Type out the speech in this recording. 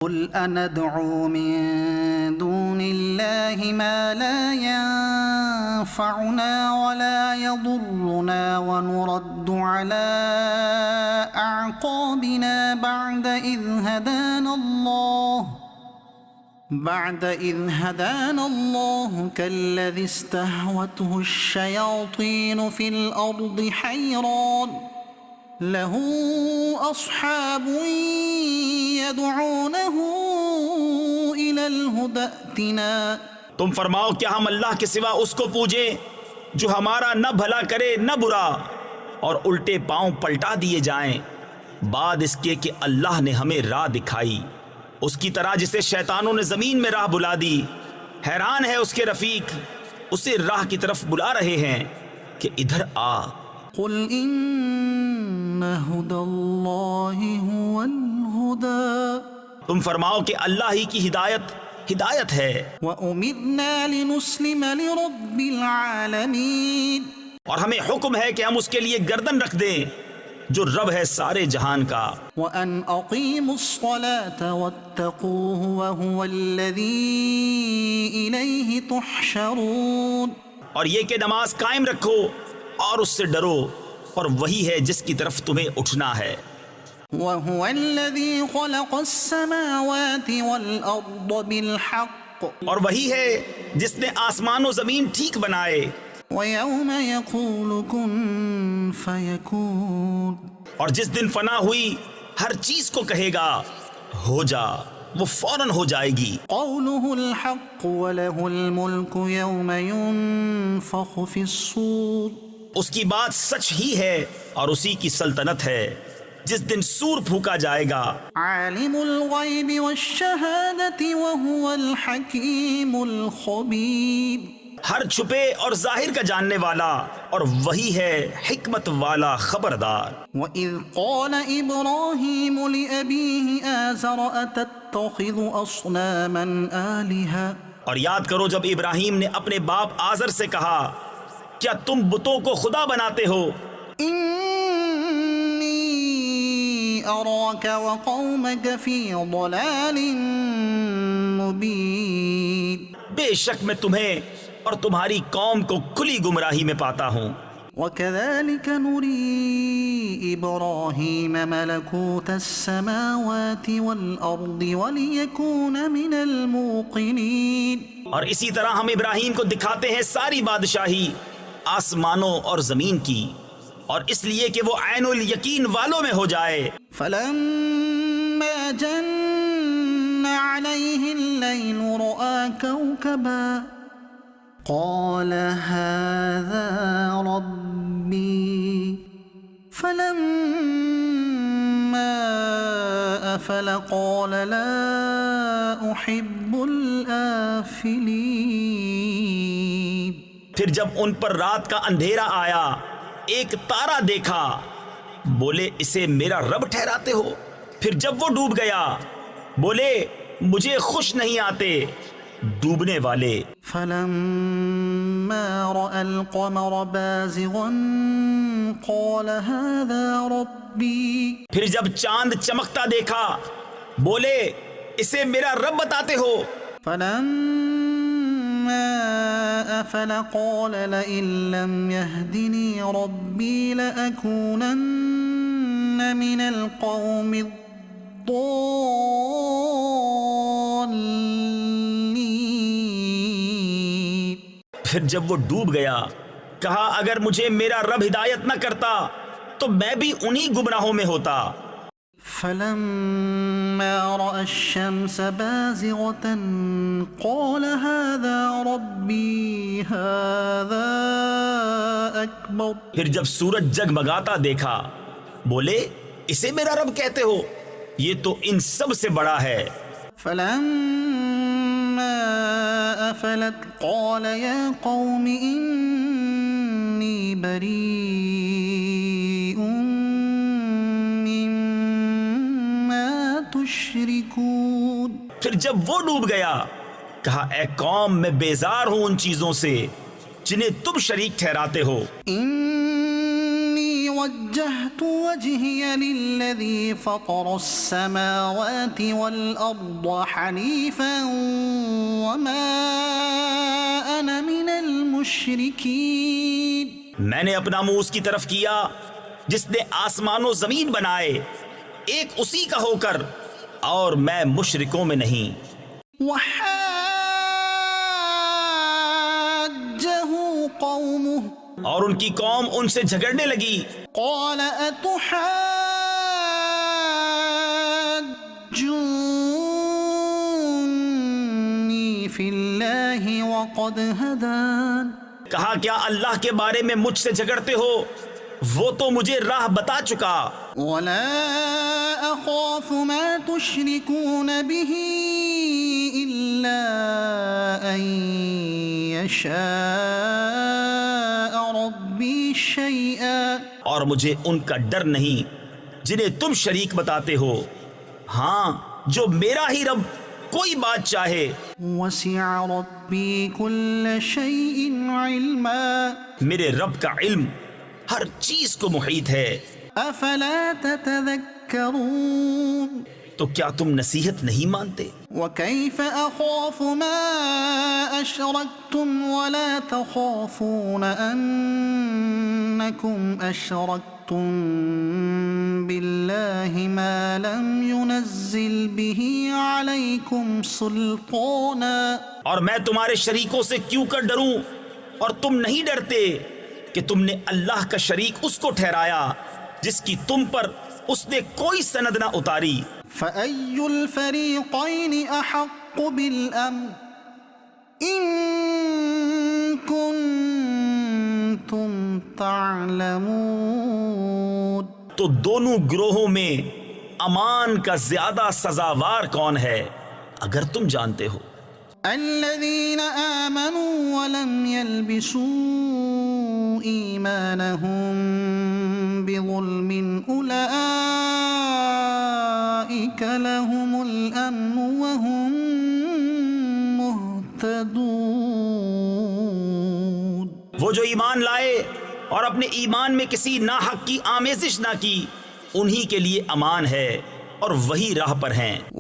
قل أندعو من دون الله ما لا ينفعنا ولا يضرنا ونرد على أعقابنا بعد إذ هدانا الله كالذي استهوته الشياطين في الأرض حيران له أصحاب يدعونه إلى الهدى ائتنا. تم فرماؤ کیا ہم اللہ کے سوا اس کو پوجیں جو ہمارا نہ بھلا کرے نہ برا، اور الٹے پاؤں پلٹا دیے جائیں بعد اس کے کہ اللہ نے ہمیں راہ دکھائی، اس کی طرح جسے شیطانوں نے زمین میں راہ بلا دی. حیران ہے اس کے رفیق، اسے راہ کی طرف بلا رہے ہیں کہ ادھر آ. قل إن هدى الله هو الهدى. تم فرماؤ کہ اللہ ہی کی ہدایت ہے. وَأُمِرْنَا لِنُسْلِمَ لِرَبِّ الْعَالَمِينَ. اور ہمیں حکم ہے کہ ہم اس کے لیے گردن رکھ دیں جو رب ہے سارے جہان کا. وَأَنْ أَقِيمُوا الصَّلَاةَ وَاتَّقُوهُ وَهُوَ الَّذِي إِلَيْهِ تُحْشَرُونَ. اور یہ کہ نماز قائم رکھو اور اس سے ڈرو، اور وہی ہے جس کی طرف تمہیں اٹھنا ہے. وَهُوَ الَّذِي خَلَقَ السَّمَاوَاتِ وَالْأَرْضَ بِالْحَقِّ. اور وہی ہے جس نے آسمان و زمین ٹھیک بنائے. وَيَوْمَ يَقُولُ كُن فَيَكُونُ. اور جس دن فنا ہوئی ہر چیز کو کہے گا ہو جا، وہ فوراً ہو جائے گی. قَوْلُهُ الْحَقُّ وَلَهُ الْمُلْكُ يَوْمَ يُنفَخُ فِي الصُّورِ. اس کی بات سچ ہی ہے اور اسی کی سلطنت ہے جس دن سور پھونکا جائے گا. عالم الغیب والشہادۃ وہو الحکیم الخبیر. ہر چھپے اور ظاہر کا جاننے والا، اور وہی ہے حکمت والا خبردار. وَإِذْ قَالَ إِبْرَاهِيمُ لِأَبِيهِ آزَرَ أَتَتَّخِذُ أَصْنَامًا آلِهَةً. اور یاد کرو جب ابراہیم نے اپنے باپ آزر سے کہا کیا تم بتوں کو خدا بناتے ہو؟ إِنِّي أَرَاكَ وَقَوْمَكَ فِي ضَلَالٍ مُبِينٍ. بے شک میں تمہیں اور تمہاری قوم کو کھلی گمراہی میں پاتا ہوں. وَكَذَلِكَ نُرِي إِبْرَاهِيمَ مَلَكُوتَ السَّمَاوَاتِ وَالْأَرْضِ وَلِيَكُونَ مِنَ الْمُوقِنِينَ. اور اسی طرح ہم ابراہیم کو دکھاتے ہیں ساری بادشاہی آسمانوں اور زمین کی، اور اس لیے کہ وہ عین الیقین والوں میں ہو جائے. فَلَمَّا جَنَّ عَلَيْهِ اللَّيْلُ رَأَى كَوْكَبًا قَالَ هَذَا رَبِّي فَلَمَّا أَفَلَ قَالَ لَا أُحِبُّ الْآفِلِينَ. پھر جب ان پر رات کا اندھیرا آیا ایک تارا دیکھا، بولے اسے میرا رب ٹھہراتے ہو. پھر جب وہ ڈوب گیا بولے مجھے خوش نہیں آتے ڈوبنے والے. فَلَمَّا رَأَى الْقَمَرَ بَازِغًا قَالَ هَذَا رَبِّي. پھر جب چاند چمکتا دیکھا بولے اسے میرا رب بتاتے ہو. فَلَمَّا أَفَلَ قَالَ لَئِن لَّمْ يَهْدِنِي رَبِّي لَأَكُونَنَّ مِنَ الْقَوْمِ الضَّالِّينَ. پھر جب وہ ڈوب گیا کہا اگر مجھے میرا رب ہدایت نہ کرتا تو میں بھی انہی گمراہوں میں ہوتا. فَلَمَّا رَأَى الشَّمْسَ بَازِغَةً قَالَ هَذَا رَبِّي هَذَا أَكْبَرُ. پھر جب سورج جگمگاتا دیکھا بولے اسے میرا رب کہتے ہو، یہ تو ان سب سے بڑا ہے. فَلَمَّا أَفَلَتْ قَالَ يَا قَوْمِ إِنِّي بَرِيءٌ مِّمَّا تُشْرِكُونَ. پھر جب وہ ڈوب گیا کہا اے قوم میں بیزار ہوں ان چیزوں سے جنہیں تم شریک ٹھہراتے ہو. إِنِّي وجهت وجهي للذي فطر السماوات والأرض حنيفا وما أنا من المشركين. میں نے اپنا منہ اس کی طرف کیا جس نے آسمان و زمین بنائے ایک اسی کا ہو کر، اور میں مشرکوں میں نہیں. وحاجه قومه اور ان کی قوم ان سے جھگڑنے لگی. قال أتحاجوني في الله وقد هدان. کہا کیا اللہ کے بارے میں مجھ سے جھگڑتے ہو؟ وہ تو مجھے راہ بتا چکا. ولا أخاف ما تشركون به إلا أن يشاء ربي شيئا. اور مجھے ان کا ڈر نہیں جنہیں تم شریک بتاتے ہو، ہاں جو میرا ہی رب کوئی بات چاہے. وسع ربي كل شيء علما. میرے رب کا علم ہر چیز کو محیط ہے. أفلا تتذكرون. تو کیا تم نصیحت نہیں مانتے؟ وكيف أخاف ما أشركتم ولا تخافون أنكم أشركتم بالله ما لم ينزل به عليكم سلطانا. اور میں تمہارے شریکوں سے کیوں کر ڈروں، اور تم نہیں ڈرتے کہ تم نے اللہ کا شریک اس کو ٹھہرایا جس کی تم پر اس نے کوئی سند نہ اتاری. فأي الفريقين أحق بالأمن إن كنتم تعلمون. تو دونوں گروہوں میں امان کا زیادہ سزاوار کون ہے اگر تم جانتے ہو؟ الذين آمنوا ولم يلبسوا إيمانهم بظلم أولئك لهم الأمن وهم مهتدون. وہ جو ایمان لائے اور اپنے ایمان میں کسی ناحق کی آمیزش نہ کی، انہی کے لیے امان ہے اور وہی راہ پر ہیں.